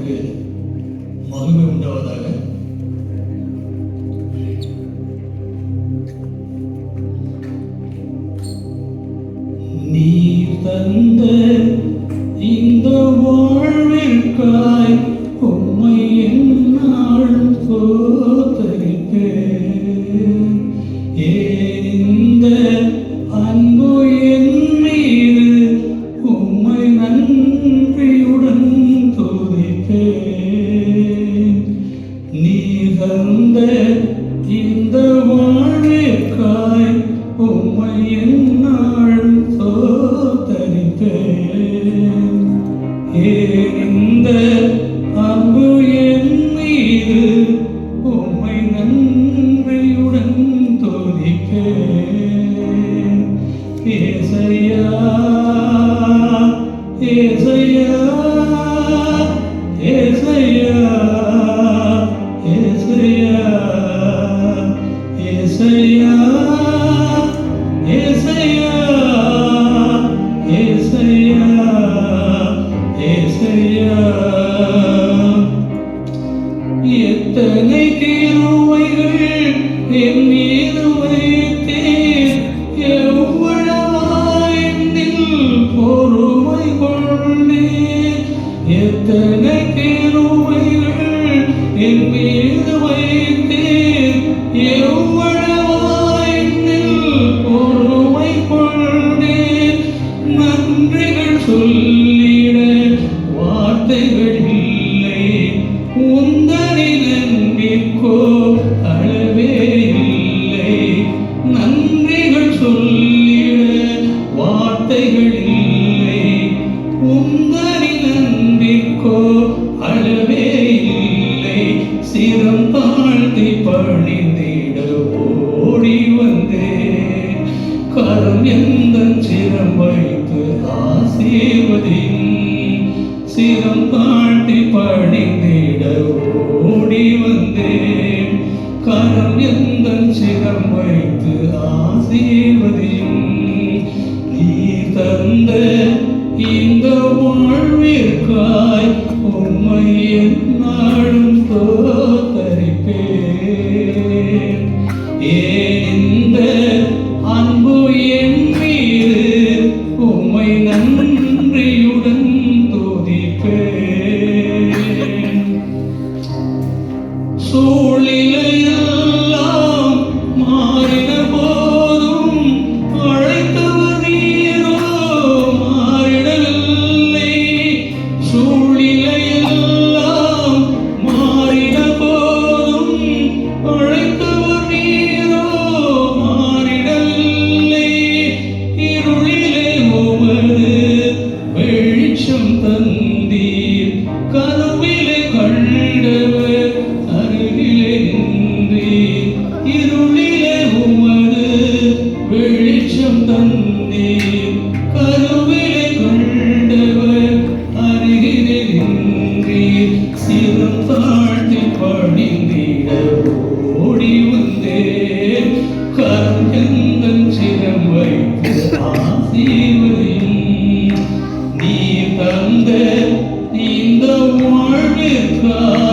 நாமத்துக்கு மகிமை உண்டாவதாக. நீ தந்த இந்த வாழ்விற்காய் உம்மை எந்நாளும் ஸ்தோத்தரிப்பேன். இந்த அன்பு என் மீது உம்மை நன்றியுடன் துதிப்பேன். நீ தந்த இந்த வாழ்விற்காய் உம்மை எந்நாளும் ஸ்தோத்தரிப்பேன். இந்த அன்பு என் மீது உம்மை நன்றியுடன் துதிப்பேன். ஏசையா ஏசையா ஏசையா ஏசையா ஏசையா ஏசையா ஏசையா ஏசையா. எத்தனை கிருபைகள் என் மீது வைத்தீர், எவ்வளவாய் என்னில் பொறுமை கொண்டீர். எத்தனை கிருபைகள் என் மீது வைத்தீர், எவ்வளவாய் என்னில் பொறுமை கொண்டீர். நன்றிகள் சொல்லிட வார்த்தைகள் இல்லை, உந்தனின் அன்பிற்கோ அளவே இல்லை. நன்றிகள் சொல்லிட வார்த்தைகள் இல்லை, உந்தனின் அன்பிற்கோ அளவே இல்லை. சிரம் தாழ்த்தி பணிந்திட ஓடி வந்தேன், கரம் எந்தன் சிரம் வைத்து ஆசீர்வதியும். சிரம் தாழ்த்தி பணிந்திட ஓடி வந்தேன், கரம் எந்தன் சிரம் வைத்து ஆசீர்வதியும். நீ தந்த இந்த வாழ்விற்காய் உம்மை எந்நாளும் ஸ்தோத்தரிப்பேன். இந்த அன்பு என் மீது உம்மை நன்றியுடன் துதிப்பேன். சூழ்நிலையெல்லாம் மாறின போதும் அழைத்தவர் நீரோ மாறிடவில்லை. சூழ்நிலையெல்லாம் மாறின போதும் அழைத்தவர் நீரோ மாறிடவில்லை. இருளிலே உமது வெளிச்சம் தந்தீர், கருவிலே கண்டவர் அருகிலே நின்றீர். இருளிலே உமது வெளிச்சம் தந்தீர், கருவிலே கண்டவர் அருகிலே நின்றீர். சிரம் தாழ்த்தி பணிந்திட ஓடி வந்தேன், கரம் எந்தன் சிரம் வைத்து ஆசீர்வதியும். நீ தந்த இந்த வாழ்விற்காய்